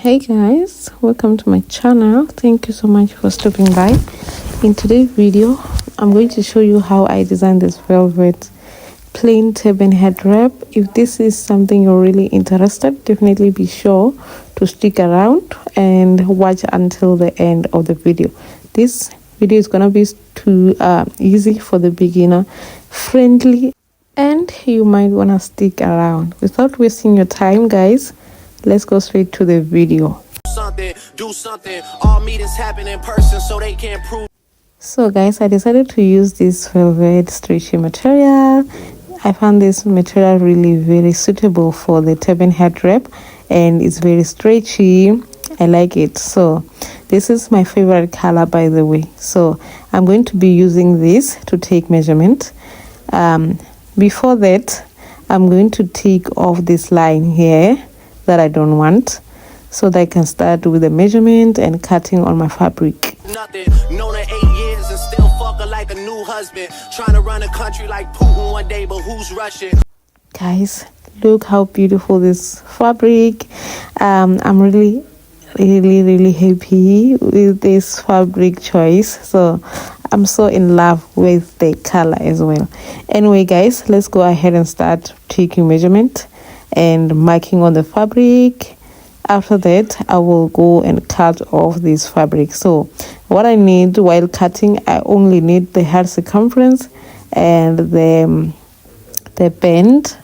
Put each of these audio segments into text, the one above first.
Hey guys, welcome to my channel. Thank you so much for stopping by. In today's video I'm going to show you how I designed this velvet plain turban head wrap. If this is something you're really interested, definitely be sure to stick around and watch until the end of the video. This video is gonna be too easy for the beginner friendly, and you might want to stick around. Without wasting your time guys, let's go straight to the video. Do something. All meetings happen in person so they can't prove. So guys, I decided to use this velvet stretchy material. I found this material really very suitable for the turban head wrap, and it's very stretchy. I like it. So this is my favorite color, by the way. So I'm going to be using this to take measurement. Before that, I'm going to take off this line here that I don't want, so that I can start with the measurement and cutting on my fabric. Nothing, known her 8 years and still fuck her like a new husband. Trying to run a country like Putin one day, but who's rushing? Guys, look how beautiful this fabric. I'm really happy with this fabric choice. So I'm so in love with the color as well. Anyway guys, let's go ahead and start taking measurement and marking on the fabric. After that, I will go and cut off this fabric. So what I need while cutting, I only need the head circumference and the bend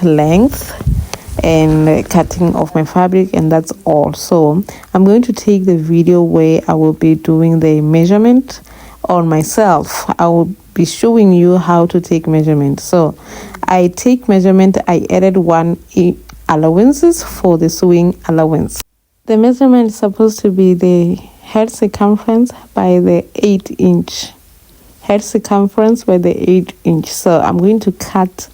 length and cutting of my fabric, and that's all. So I'm going to take the video where I will be doing the measurement on myself. I will be showing you how to take measurement. So I take measurement. I added 1 allowances for the sewing allowance. The measurement is supposed to be the head circumference by the 8-inch head circumference by the 8-inch. So I'm going to cut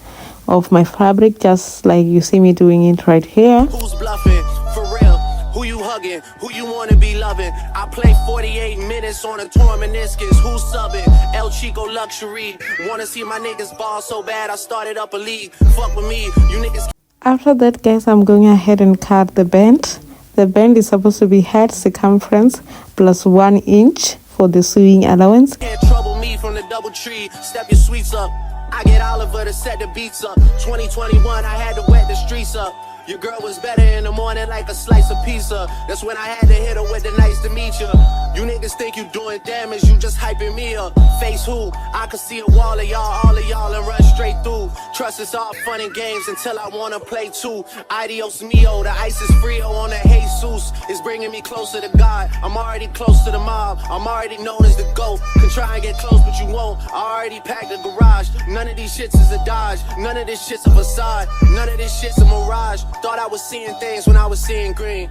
off my fabric just like you see me doing it right here. Who's bluffing? For real? Who you hugging? Who you want to be loving? I play 48 minutes on a torn meniscus. Who's subbing? El Chico luxury. Want to see my niggas ball so bad I started up a league. Fuck with me, you niggas. After that guys, I'm going ahead and cut the bend. The bend is supposed to be head circumference plus 1 inch for the sewing allowance. Can't trouble me from the double tree. Step your sweets up. I get Oliver to set the beats up. 2021, I had to wet the streets up. Your girl was better in the morning like a slice of pizza. That's when I had to hit her with the nice to meet you. You niggas think you doing damage, you just hyping me up. Face who? I could see a wall of y'all, all of y'all, and run straight through. Trust is all fun and games until I wanna play too. Adios mio, the ice is frio on the Jesus. It's bringing me closer to God. I'm already close to the mob. I'm already known as the GOAT. Can try and get close, but you won't. I already packed the garage. None of these shits is a Dodge. None of this shit's a facade. None of this shit's a mirage. Thought I was seeing things when I was seeing green.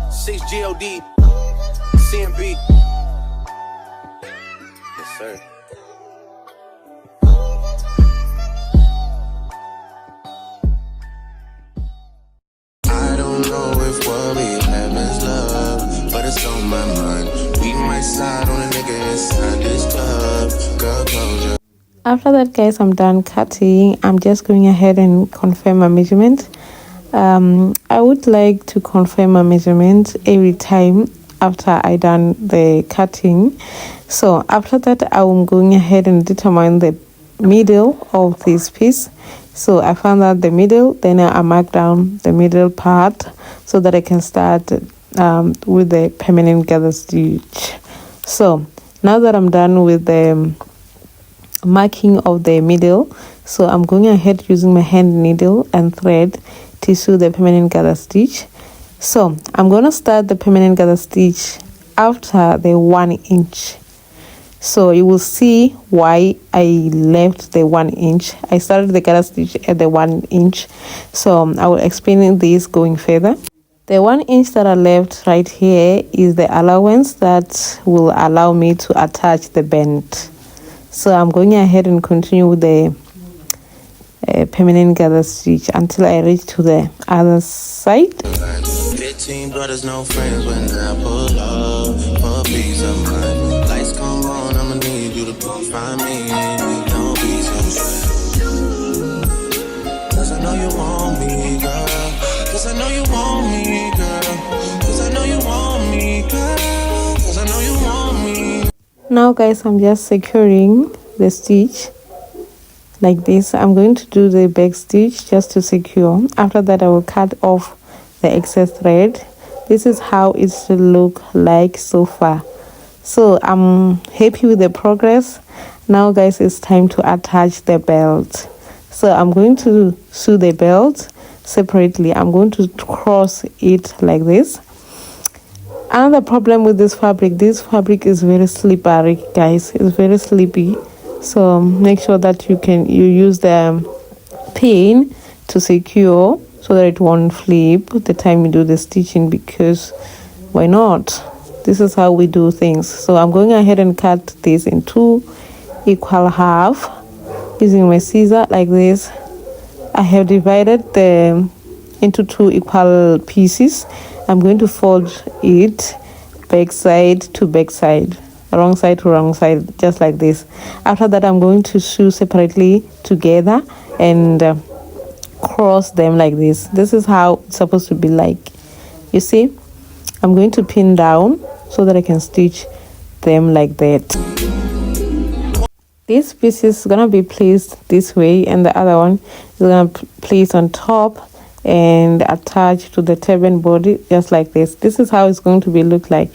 6 GOD, CMB. Yes, sir. I don't know if what we have is love, but it's on my mind. We might slide on a nigga inside this club. Girl, close your. After that guys, I'm done cutting. I'm just going ahead and confirm my measurement. I would like to confirm my measurement every time after I done the cutting. So after that, I'm going ahead and determine the middle of this piece. So I found out the middle, then I mark down the middle part so that I can start with the permanent gather stitch. So now that I'm done with the marking of the middle, so I'm going ahead using my hand needle and thread to sew the permanent gather stitch. So I'm going to start the permanent gather stitch after the 1 inch. So you will see why I left the 1 inch. I started the gather stitch at the 1 inch. So I will explain this going further. The 1 inch that I left right here is the allowance that will allow me to attach the bend. So I'm going ahead and continue with the permanent gather stitch until I reach to the other side. 15 brothers, no friends when I pull up for a piece of mine. Lights come on, I'ma need you to find me. No piece of friend. 'Cause I know you want me, girl. Cause I know you want me, girl. Cause I know you want me, girl. Cause I know you want me. Now guys, I'm just securing the stitch like this. I'm going to do the back stitch just to secure. After that, I will cut off the excess thread. This is how it should look like so far. So I'm happy with the progress. Now guys, it's time to attach the belt. So I'm going to sew the belt separately. I'm going to cross it like this. Another problem with this fabric is very slippery, guys. It's very sleepy. So make sure that you use the pin to secure so that it won't flip the time you do the stitching, because why not? This is how we do things. So I'm going ahead and cut this in 2 equal half using my scissor like this. I have divided them into 2 equal pieces. I'm going to fold it back side to back side, wrong side to wrong side, just like this. After that, I'm going to sew separately together and cross them like this. This is how it's supposed to be like. You see, I'm going to pin down so that I can stitch them like that. This piece is gonna be placed this way, and the other one is gonna place on top and attach to the turban body just like this. This is how it's going to be look like.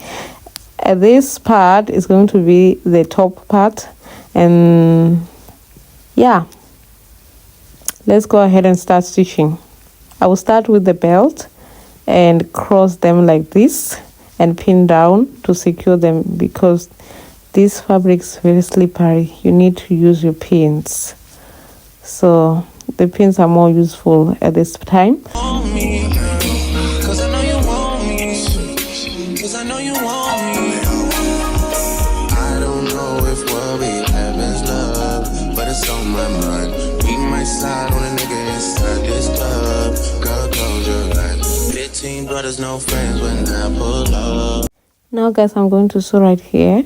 This part is going to be the top part, and yeah, let's go ahead and start stitching. I will start with the belt and cross them like this and pin down to secure them, because this fabric is very slippery. You need to use your pins. So the pins are more useful at this time. Now guys, I'm going to sew right here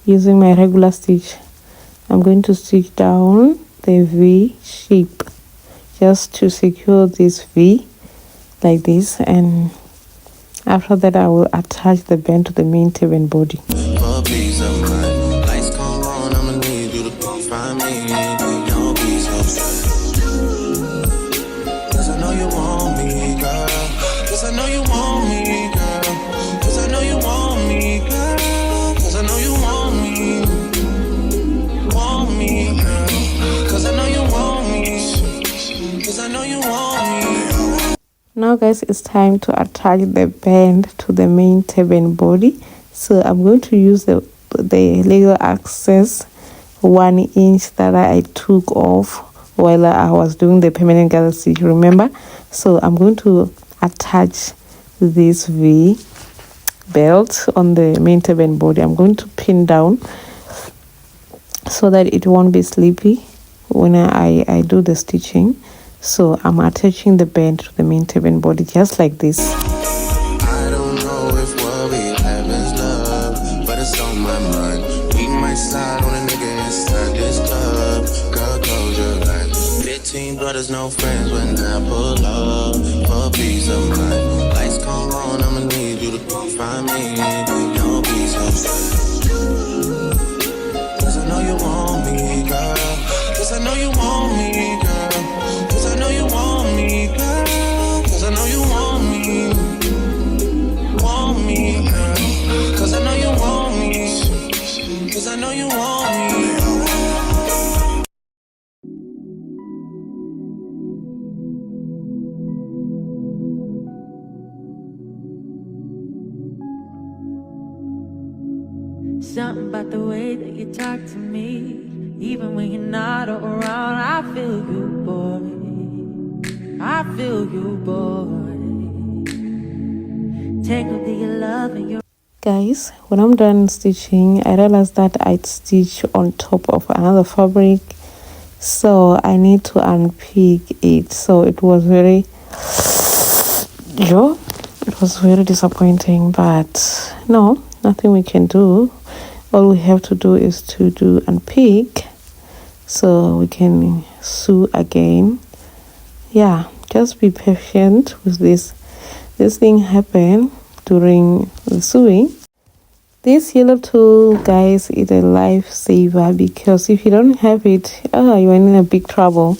using my regular stitch. I'm going to stitch down the V shape just to secure this V like this, and after that I will attach the band to the main turban body. Now guys, it's time to attach the band to the main turban body. So I'm going to use the legal access 1 inch that I took off while I was doing the permanent gather stitch, remember? So I'm going to attach this V belt on the main turban body. I'm going to pin down so that it won't be sleepy when I do the stitching. So I'm attaching the band to the main turban body just like this. I don't know if what we have is love, but it's on my mind. We might slide on a nigga inside this club. Girl, close your eyes. 15 brothers, no friends when I pull up for peace of mind. Lights come on, I'ma need you to find me. No peace of mind. Cause I know you want me, girl. Cause I know you want me, girl. I know you want me, girl. Cause I know you want me, girl. Cause I know you want me, cause I know you want me. Something about the way that you talk to me, even when you're not around, I feel you, boy. I feel you, boy. Tangled in your love and your... Guys, when I'm done stitching, I realized that I'd stitch on top of another fabric, so I need to unpick it. So it was very disappointing, but no, nothing we can do. All we have to do is to do unpick so we can sew again. Yeah, just be patient with this thing happened during the sewing. This yellow tool, guys, is a lifesaver, because if you don't have it, you're in a big trouble,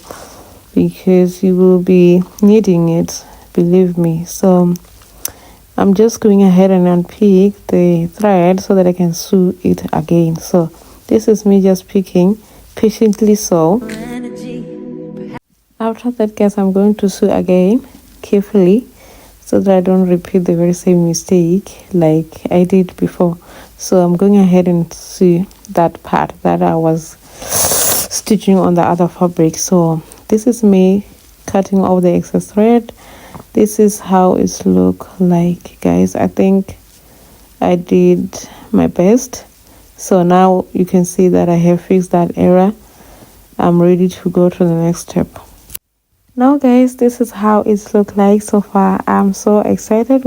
because you will be needing it, believe me. So I'm just going ahead and unpick the thread so that I can sew it again. So this is me just picking patiently. So after that, guys, I'm going to sew again carefully so that I don't repeat the very same mistake like I did before. So I'm going ahead and sew that part that I was stitching on the other fabric. So this is me cutting off the excess thread. This is how it look like, guys. I think I did my best. So now you can see that I have fixed that error. I'm ready to go to the next step. Now, guys, this is how it look like so far. I'm so excited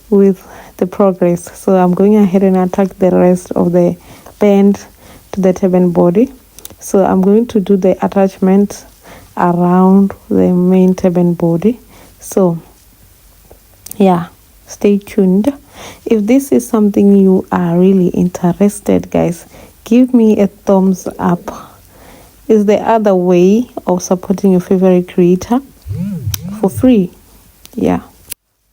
with the progress. So I'm going ahead and attach the rest of the band to the turban body. So I'm going to do the attachment around the main turban body. So yeah, stay tuned. If this is something you are really interested, guys, give me a thumbs up. Is the other way of supporting your favorite creator for free. Yeah.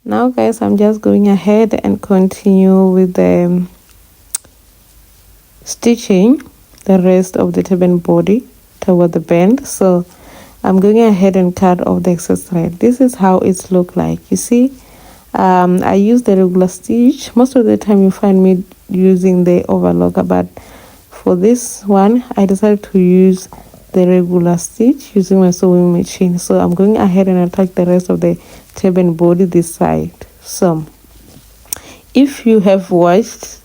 Now, guys, I'm just going ahead and continue with the stitching the rest of the turban body toward the band. So I'm going ahead and cut off the excess thread. This is how it look like. You see, I use the regular stitch. Most of the time you find me using the overlocker, but for this one I decided to use the regular stitch using my sewing machine. So I'm going ahead and attach the rest of the turban body this side. So if you have watched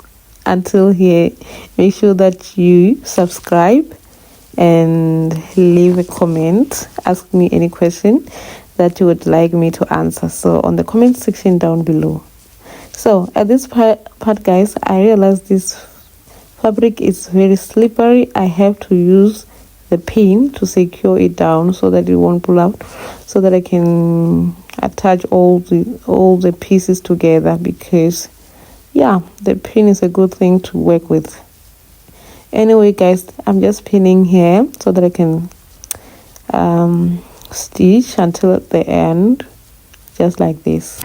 until here, make sure that you subscribe and leave a comment. Ask me any question that you would like me to answer, so on the comment section down below. So at this part, guys, I realized this fabric is very slippery. I have to use the pin to secure it down so that it won't pull out, so that I can attach all the pieces together, because yeah, the pin is a good thing to work with. Anyway, guys, I'm just pinning here so that I can stitch until the end, just like this.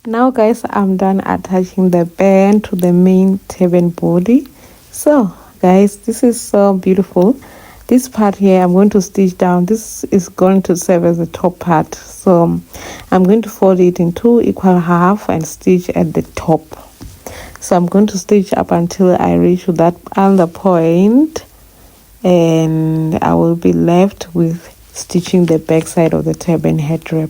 Now, guys, I'm done attaching the band to the main turban body. So guys, this is so beautiful. This part here I'm going to stitch down. This is going to serve as the top part, so I'm going to fold it in 2 equal half and stitch at the top. So I'm going to stitch up until I reach that other point, and I will be left with stitching the back side of the turban head wrap.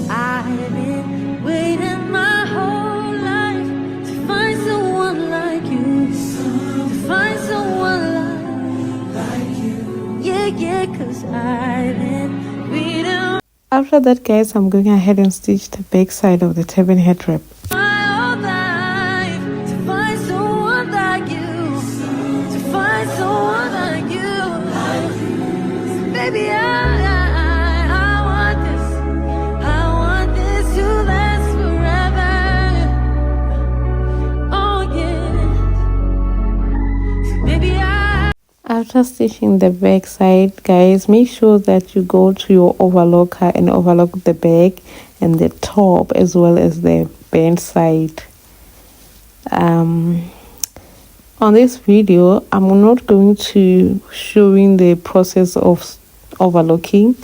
I've been waiting my whole life to find someone like you, to find someone like you. Yeah, 'cause I've been waiting. After that, guys, I'm going ahead and stitch the back side of the turban head wrap. Baby, I want this to last forever. Oh yeah. Baby, After stitching the back side, guys, make sure that you go to your overlocker and overlock the back and the top as well as the band side. On this video, I'm not going to showing the process of overlocking,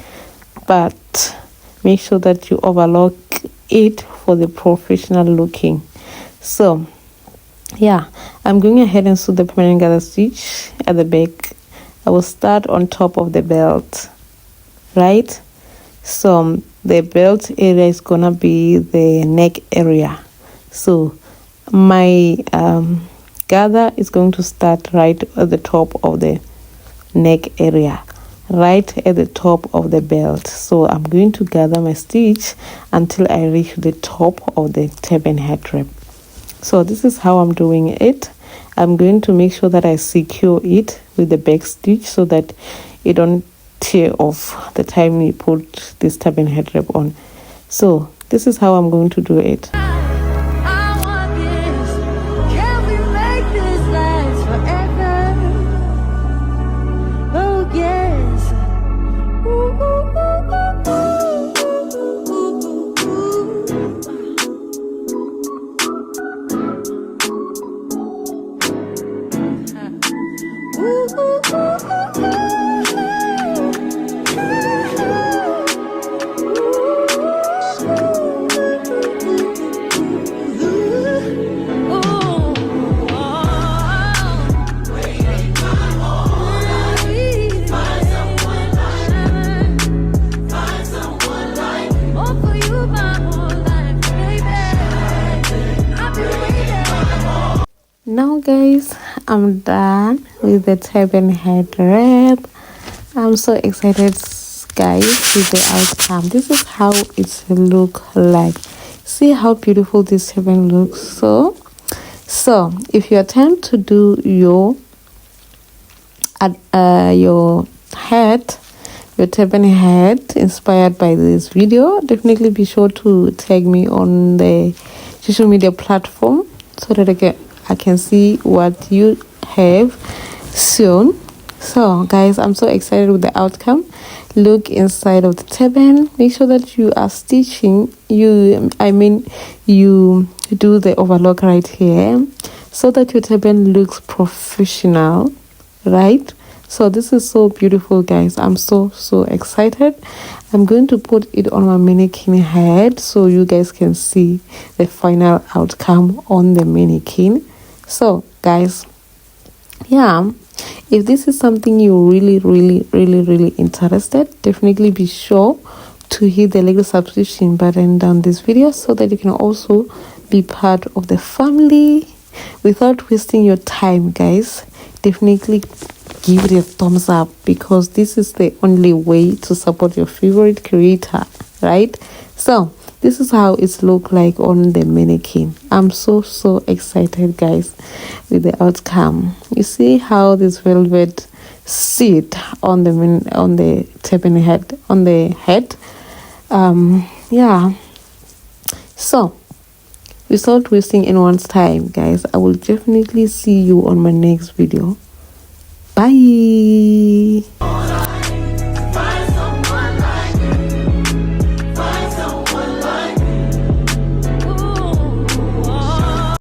but make sure that you overlock it for the professional looking. So yeah, I'm going ahead and sew the permanent gather stitch at the back. I will start on top of the belt, right? So the belt area is gonna be the neck area. So my gather is going to start right at the top of the neck area, right at the top of the belt. So I'm going to gather my stitch until I reach the top of the turban head wrap. So this is how I'm doing it. I'm going to make sure that I secure it with the back stitch so that it don't tear off the time we put this turban head wrap on. So this is how I'm going to do it. I want this. Can we make this last forever? Oh yes. Ooh, ooh, ooh, ooh, ooh, ooh. Ooh, ooh, ooh, ooh, Now guys, I'm done with the turban head wrap. I'm so excited guys with the outcome. This is how it look like. See how beautiful this turban looks. So if you attempt to do your head, your turban head inspired by this video, definitely be sure to tag me on the social media platform so that I can see what you have soon. So guys, I'm so excited with the outcome. Look inside of the turban, make sure that you are stitching, you do the overlock right here so that your turban looks professional, right? So this is so beautiful guys. I'm so excited. I'm going to put it on my mannequin head so you guys can see the final outcome on the mannequin. So guys, yeah, if this is something you're really interested, definitely be sure to hit the little subscription button down this video so that you can also be part of the family without wasting your time guys. Definitely give it a thumbs up because this is the only way to support your favorite creator, right? So this is how it look like on the mannequin. I'm so excited guys with the outcome. You see how this velvet sit on the turban head, on the head. Yeah, so without wasting anyone's time guys, I will definitely see you on my next video. Bye.